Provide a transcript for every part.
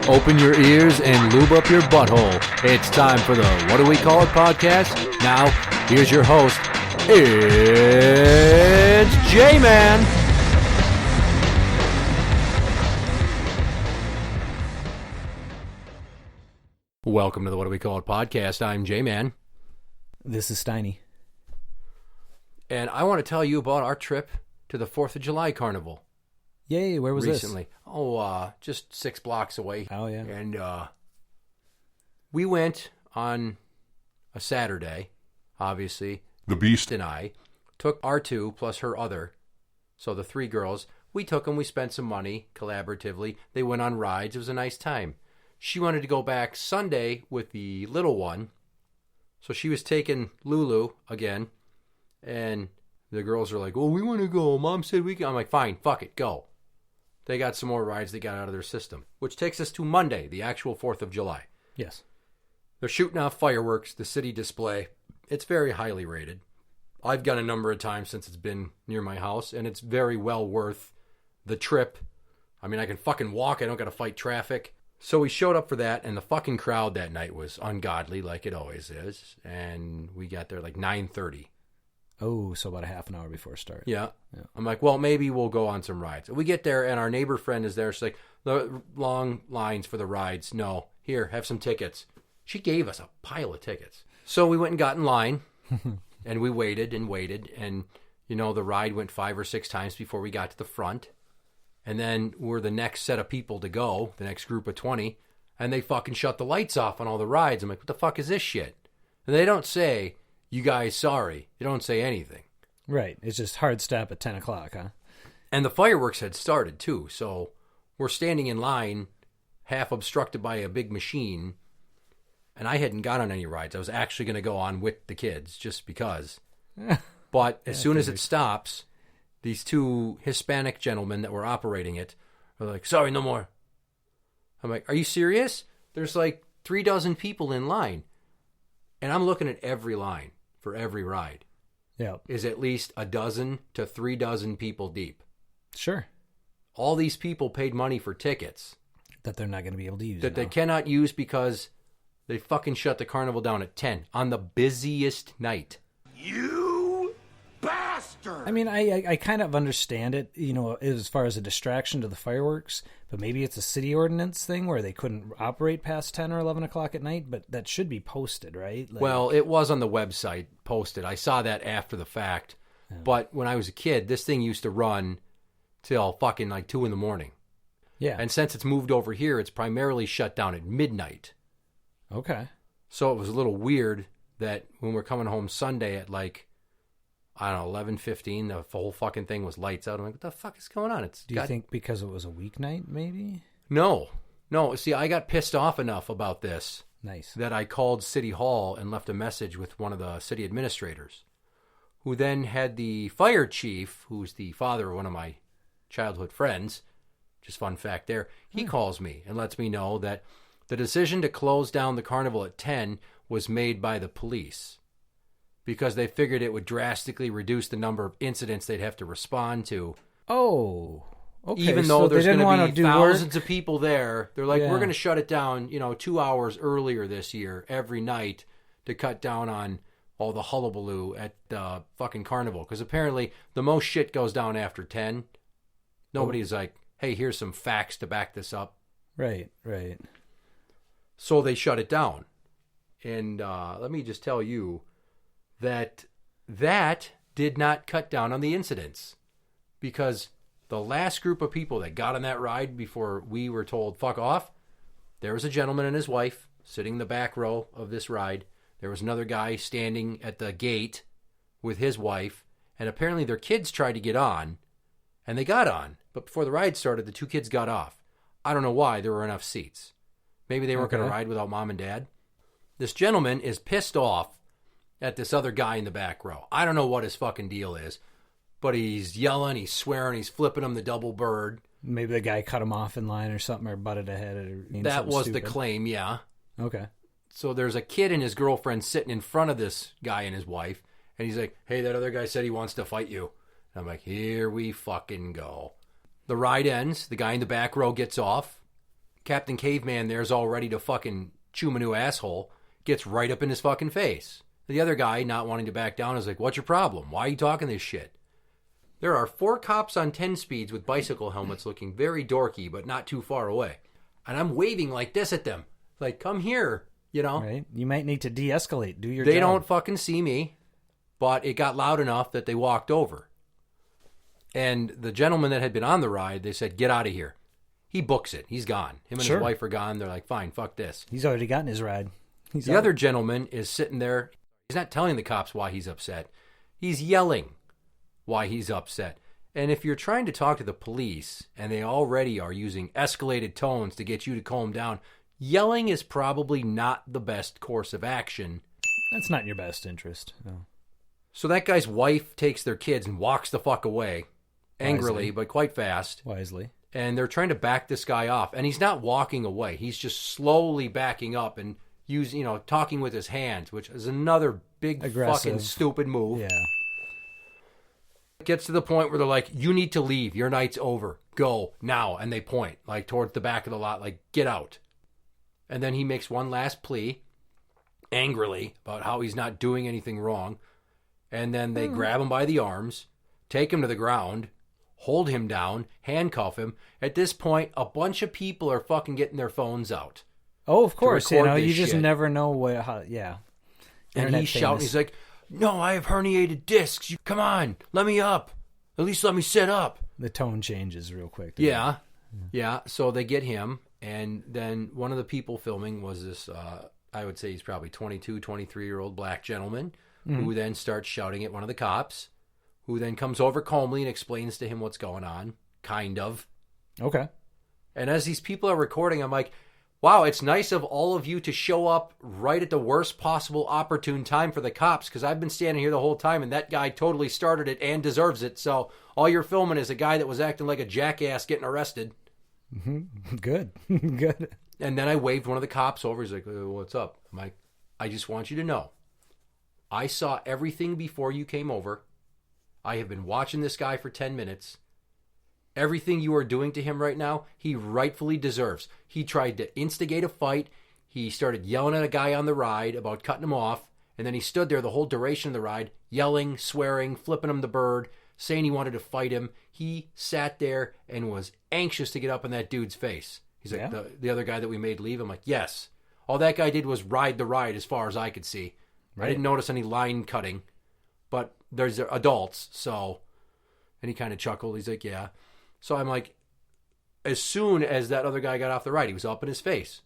Open your ears and lube up your butthole. It's time for the What Do We Call It podcast. Now, here's your host. It's Jmann. Welcome to the What Do We Call It podcast. I'm Jmann. This is Steiny. And I want to tell you about our trip to the 4th of July Carnival. Yay, where was recently. this? Oh, just 6 blocks away. Oh, yeah. And we went on a Saturday, obviously. The Beast and I took our two plus her other, so the 3 girls. We took them, we spent some money collaboratively. They went on rides. It was a nice time. She wanted to go back Sunday with the little one, so she was taking Lulu again, and the girls are like, "Oh, we want to go. Mom said we can." I'm like, "Fine, fuck it, go." They got some more rides they got out of their system, which takes us to Monday, the actual 4th of July. Yes. They're shooting off fireworks, the city display. It's very highly rated. I've gone a number of times since it's been near my house, and it's very well worth the trip. I mean, I can fucking walk. I don't got to fight traffic. So we showed up for that, and the fucking crowd that night was ungodly, like it always is. And we got there like 9:30. Oh, so about a half an hour before start. Yeah. I'm like, well, maybe we'll go on some rides. We get there, and our neighbor friend is there. She's like, the long lines for the rides. No, here, have some tickets. She gave us a pile of tickets. So we went and got in line, and we waited, and, you know, the ride went 5 or 6 times before we got to the front. And then we're the next set of people to go, the next group of 20, and they fucking shut the lights off on all the rides. I'm like, what the fuck is this shit? And they don't say, "You guys, sorry." They don't say anything. Right. It's just hard stop at 10 o'clock, huh? And the fireworks had started, too. So we're standing in line, half obstructed by a big machine. And I hadn't got on any rides. I was actually going to go on with the kids, just because. But as soon as it stops, these 2 Hispanic gentlemen that were operating it are like, "Sorry, no more." I'm like, "Are you serious? There's like 3 dozen people in line." And I'm looking at every line for every ride. Yeah. Is at least 12 to 3 dozen people deep. Sure. All these people paid money for tickets That they're not going to be able to use. that they cannot use because they fucking shut the carnival down at 10 on the busiest night. You bastard! I mean, I kind of understand it, you know, as far as a distraction to the fireworks, but maybe it's a city ordinance thing where they couldn't operate past 10 or 11 o'clock at night, but that should be posted, right? Like, Well, it was on the website posted. I saw that after the fact. Yeah. But when I was a kid, this thing used to run till fucking like 2 in the morning. yeah. And since it's moved over here, it's primarily shut down at midnight. Okay. So it was a little weird that when we're coming home Sunday at like, I don't know, 11:15, the whole fucking thing was lights out. I'm like, what the fuck is going on? Do you think because it was a weeknight, maybe? No. See, I got pissed off enough about this Nice. that I called City Hall and left a message with one of the city administrators, who then had the fire chief, who's the father of one of my childhood friends, just fun fact there, he calls me and lets me know that the decision to close down the carnival at 10 was made by the police because they figured it would drastically reduce the number of incidents they'd have to respond to. Oh, okay. Even though so there's they going didn't to want be to do thousands work. of people there, they're like, Yeah. we're going to shut it down, 2 hours earlier this year, every night, to cut down on all the hullabaloo at the fucking carnival. Because apparently the most shit goes down after 10. Nobody's like, hey, here's some facts to back this up. Right. So they shut it down. And let me just tell you that did not cut down on the incidents. Because the last group of people that got on that ride before we were told, fuck off, there was a gentleman and his wife sitting in the back row of this ride. There was another guy standing at the gate with his wife. And apparently their kids tried to get on. And they got on. But before the ride started, the 2 kids got off. I don't know why. There were enough seats. Maybe they weren't going to ride without mom and dad. This gentleman is pissed off at this other guy in the back row. I don't know what his fucking deal is, but he's yelling, he's swearing, he's flipping him the double bird. Maybe the guy cut him off in line or something, or butted ahead. Or that was stupid. the claim, yeah. Okay. So there's a kid and his girlfriend sitting in front of this guy and his wife, and he's like, hey, that other guy said he wants to fight you. And I'm like, here we fucking go. The ride ends. The guy in the back row gets off. Captain Caveman there's all ready to fucking chew my new asshole, gets right up in his fucking face. The other guy, not wanting to back down, is like, what's your problem? Why are you talking this shit? There are 4 cops on 10 speeds with bicycle helmets looking very dorky, but not too far away. And I'm waving like this at them. Like, come here, you know? Right. You might need to de-escalate. Do your job. They don't fucking see me, but it got loud enough that they walked over. And the gentleman that had been on the ride, they said, get out of here. He books it. He's gone. Him and Sure. his wife are gone. They're like, fine, fuck this. He's already gotten his ride. The other gentleman is sitting there. He's not telling the cops why he's upset. He's yelling why he's upset. And if you're trying to talk to the police and they already are using escalated tones to get you to calm down, yelling is probably not the best course of action. That's not in your best interest. No. So that guy's wife takes their kids and walks the fuck away, angrily, but quite fast. Wisely. And they're trying to back this guy off. And he's not walking away. He's just slowly backing up and talking with his hands, which is another big Aggressive. fucking stupid move. Yeah. It gets to the point where they're like, you need to leave. Your night's over. Go now. And they point like towards the back of the lot, like, get out. And then he makes one last plea angrily about how he's not doing anything wrong. And then they grab him by the arms, take him to the ground, hold him down, handcuff him. At this point, a bunch of people are fucking getting their phones out. Oh, of course. You record know, this you just shit. never know how. Yeah. And Internet he's shouting. famous. He's like, no, I have herniated discs. Come on, let me up. At least let me sit up. The tone changes real quick. Yeah. Yeah. So they get him. And then one of the people filming was this, I would say he's probably 22, 23-year-old black gentleman who then starts shouting at one of the cops, who then comes over calmly and explains to him what's going on, kind of. Okay. And as these people are recording, I'm like, wow, it's nice of all of you to show up right at the worst possible opportune time for the cops, because I've been standing here the whole time, and that guy totally started it and deserves it. So all you're filming is a guy that was acting like a jackass getting arrested. Mm-hmm. Good. Good. And then I waved one of the cops over. He's like, what's up? I'm like, I just want you to know, I saw everything before you came over. I have been watching this guy for 10 minutes. Everything you are doing to him right now, he rightfully deserves. He tried to instigate a fight. He started yelling at a guy on the ride about cutting him off. And then he stood there the whole duration of the ride, yelling, swearing, flipping him the bird, saying he wanted to fight him. He sat there and was anxious to get up in that dude's face. He's like, the other guy that we made leave? I'm like, yes. All that guy did was ride the ride as far as I could see. Right. I didn't notice any line cutting. But there's adults, so... And he kind of chuckled. He's like, yeah. So I'm like, as soon as that other guy got off the ride, he was up in his face.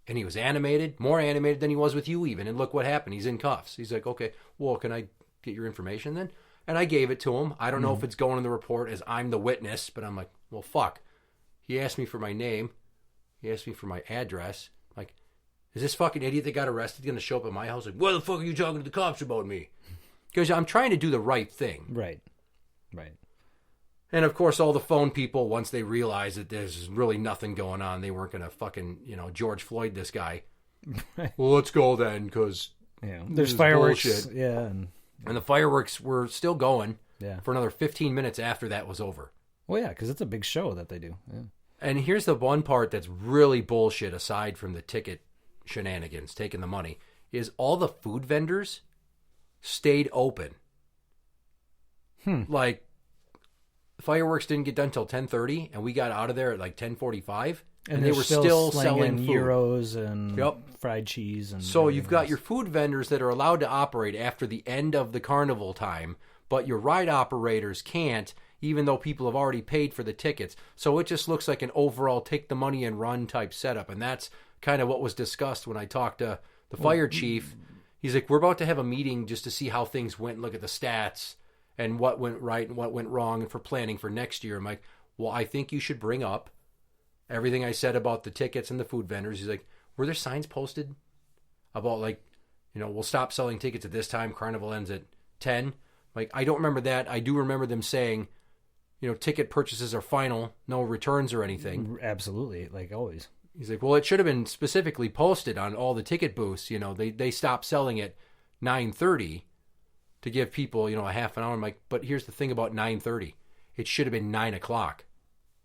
And he was animated, more animated than he was with you even. And look what happened. He's in cuffs. He's like, okay, well, can I get your information then? And I gave it to him. I don't know if it's going in the report as I'm the witness, but I'm like, well, fuck. He asked me for my name. He asked me for my address. Like, is this fucking idiot that got arrested going to show up at my house? Like, what the fuck are you talking to the cops about me? Because I'm trying to do the right thing. Right. Right. And, of course, all the phone people, once they realized that there's really nothing going on, they weren't going to fucking, George Floyd this guy. Well, let's go then, because there's fireworks. Bullshit. Yeah. And the fireworks were still going Yeah. for another 15 minutes after that was over. Well, yeah, because it's a big show that they do. Yeah. And here's the one part that's really bullshit, aside from the ticket shenanigans, taking the money, is all the food vendors stayed open. Like, fireworks didn't get done till 10:30, and we got out of there at like 10:45, and they were still selling food. Gyros and fried cheese. And so you've got your food vendors that are allowed to operate after the end of the carnival time, but your ride operators can't, even though people have already paid for the tickets. So it just looks like an overall take the money and run type setup, and that's kind of what was discussed when I talked to the fire chief. He's like, we're about to have a meeting just to see how things went, look at the stats, and what went right and what went wrong, and for planning for next year. I'm like, well, I think you should bring up everything I said about the tickets and the food vendors. He's like, were there signs posted about, like, we'll stop selling tickets at this time, carnival ends at 10? Like, I don't remember that. I do remember them saying, ticket purchases are final, no returns or anything. Absolutely, like always. He's like, well, it should have been specifically posted on all the ticket booths. They stopped selling at 9:30 to give people, a half an hour. I'm like, but here's the thing about 9:30. It should have been 9 o'clock.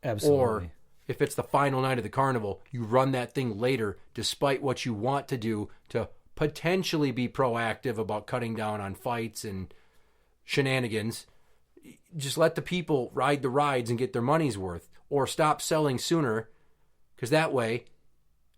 Absolutely. Or if it's the final night of the carnival, you run that thing later despite what you want to do to potentially be proactive about cutting down on fights and shenanigans. Just let the people ride the rides and get their money's worth, or stop selling sooner, because that way,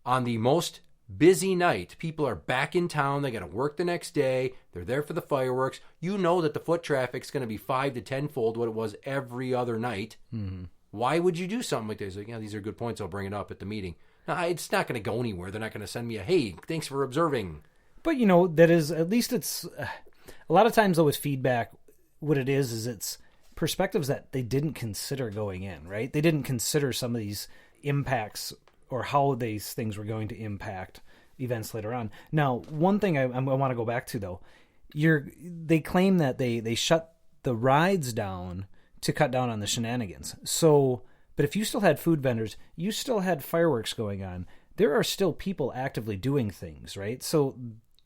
on the most busy night, people are back in town, they got to work the next day, they're there for the fireworks. You know that the foot traffic's going to be 5 to 10-fold what it was every other night. Mm-hmm. Why would you do something like this? Like, yeah, these are good points, I'll bring it up at the meeting. No, it's not going to go anywhere. They're not going to send me a, hey, thanks for observing. But, that is, at least it's, a lot of times though with feedback, what it is it's perspectives that they didn't consider going in, right? They didn't consider some of these impacts or how these things were going to impact events later on. Now, one thing I want to go back to though, they claim that they shut the rides down to cut down on the shenanigans. So, but if you still had food vendors, you still had fireworks going on. There are still people actively doing things, right? So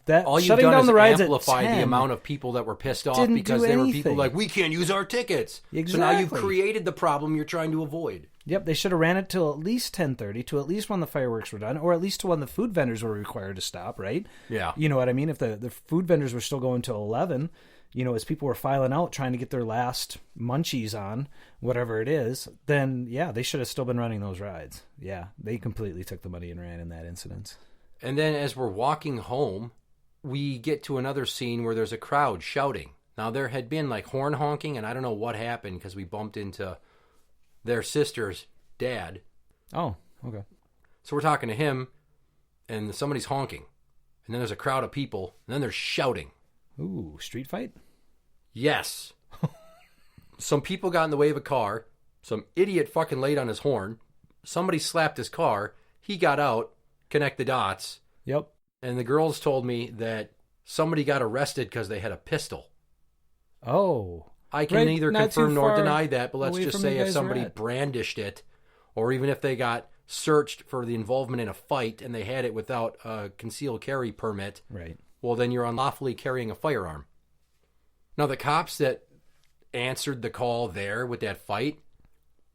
that all you've shutting done down is the rides amplify at 10 the amount of people that were pissed off because there were people like, we can't use our tickets. Exactly. So now you've created the problem you're trying to avoid. Yep, they should have ran it till at least 10:30, to at least when the fireworks were done, or at least to when the food vendors were required to stop, right? Yeah. You know what I mean? If the food vendors were still going till 11, as people were filing out trying to get their last munchies on, whatever it is, then yeah, they should have still been running those rides. Yeah, they completely took the money and ran in that incident. And then as we're walking home, we get to another scene where there's a crowd shouting. Now, there had been like horn honking, and I don't know what happened because we bumped into their sister's dad. Oh, okay. So we're talking to him, and somebody's honking. And then there's a crowd of people, and then they're shouting. Ooh, street fight? Yes. Some people got in the way of a car. Some idiot fucking laid on his horn. Somebody slapped his car. He got out, connect the dots. Yep. And the girls told me that somebody got arrested because they had a pistol. Oh. I can neither confirm nor deny that, but let's just say if somebody rat. brandished it, or even if they got searched for the involvement in a fight and they had it without a concealed carry permit, right? Well, then you're unlawfully carrying a firearm. Now, the cops that answered the call there with that fight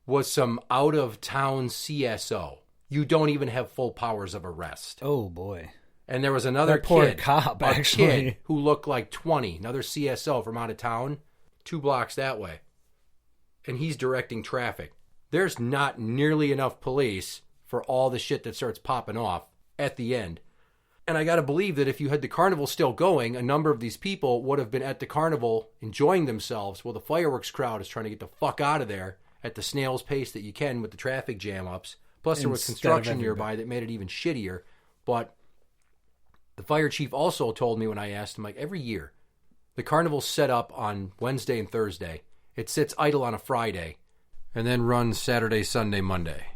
was some out-of-town CSO. You don't even have full powers of arrest. Oh, boy. And there was another kid who looked like 20, another CSO from out of town, 2 blocks that way. And he's directing traffic. There's not nearly enough police for all the shit that starts popping off at the end. And I got to believe that if you had the carnival still going, a number of these people would have been at the carnival enjoying themselves while the fireworks crowd is trying to get the fuck out of there at the snail's pace that you can with the traffic jam ups. Plus, there was construction nearby that made it even shittier. But the fire chief also told me when I asked him, like, every year, the carnival's set up on Wednesday and Thursday. It sits idle on a Friday and then runs Saturday, Sunday, Monday.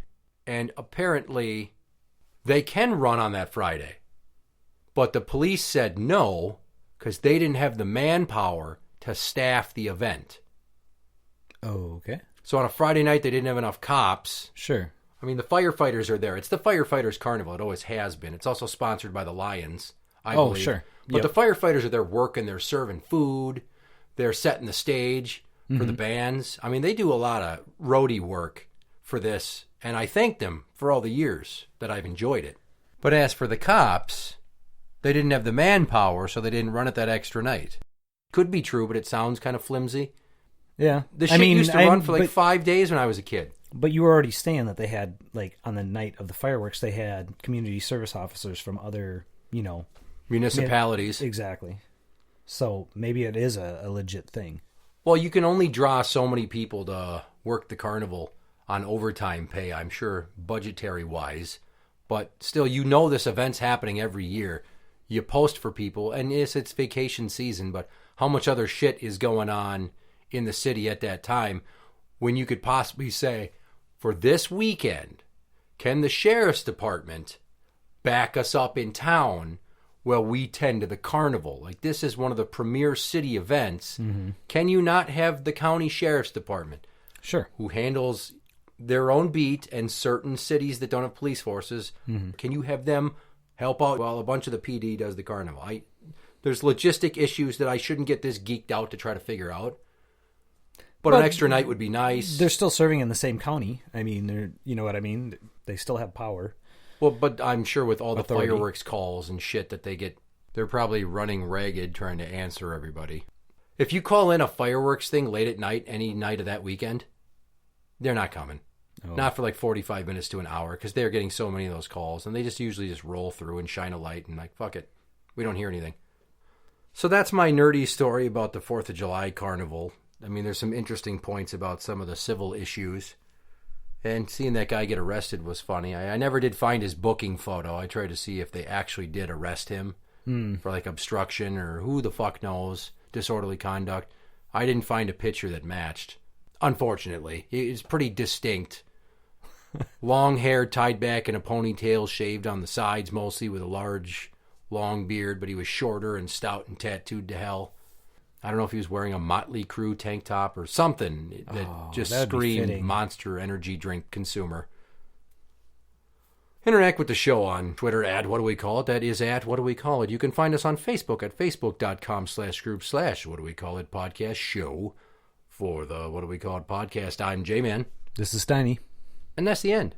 And apparently, they can run on that Friday. But the police said no, because they didn't have the manpower to staff the event. Oh, okay. So on a Friday night, they didn't have enough cops. Sure. I mean, the firefighters are there. It's the firefighters' carnival. It always has been. It's also sponsored by the Lions, I believe. Oh, sure. But the firefighters are there working. They're serving food. They're setting the stage for the bands. I mean, they do a lot of roadie work for this, and I thank them for all the years that I've enjoyed it. But as for the cops, they didn't have the manpower, so they didn't run it that extra night. Could be true, but it sounds kind of flimsy. Yeah. The shit used to run for like 5 days when I was a kid. But you were already saying that they had, like, on the night of the fireworks, they had community service officers from other, municipalities. Exactly. So maybe it is a legit thing. Well, you can only draw so many people to work the carnival on overtime pay, I'm sure, budgetary-wise. But still, this event's happening every year. You post for people, and yes, it's vacation season, but how much other shit is going on in the city at that time when you could possibly say, for this weekend, can the sheriff's department back us up in town while we tend to the carnival? Like, this is one of the premier city events. Mm-hmm. Can you not have the county sheriff's department? Sure. Who handles their own beat, and certain cities that don't have police forces, can you have them help out while a bunch of the PD does the carnival? There's logistic issues that I shouldn't get this geeked out to try to figure out. But an extra night would be nice. They're still serving in the same county. I mean, they're, you know what I mean? They still have power. Well, but I'm sure with all the Authority. fireworks calls and shit that they get, they're probably running ragged trying to answer everybody. If you call in a fireworks thing late at night, any night of that weekend, they're not coming. Oh. Not for like 45 minutes to an hour, because they're getting so many of those calls, and they just usually just roll through and shine a light and like, fuck it, we don't hear anything. So that's my nerdy story about the 4th of July carnival. I mean, there's some interesting points about some of the civil issues. And seeing that guy get arrested was funny. I never did find his booking photo. I tried to see if they actually did arrest him for like obstruction or who the fuck knows, disorderly conduct. I didn't find a picture that matched. Unfortunately, it's pretty distinct. Long hair tied back in a ponytail, shaved on the sides mostly with a large, long beard, but he was shorter and stout and tattooed to hell. I don't know if he was wearing a Motley Crue tank top or something that just screamed Monster Energy drink consumer. Interact with the show on Twitter at What Do We Call It? That is at What Do We Call It? You can find us on Facebook at facebook.com/group/What Do We Call It podcast show. For the What Do We Call It podcast, I'm Jmann. This is Steiny. And that's the end.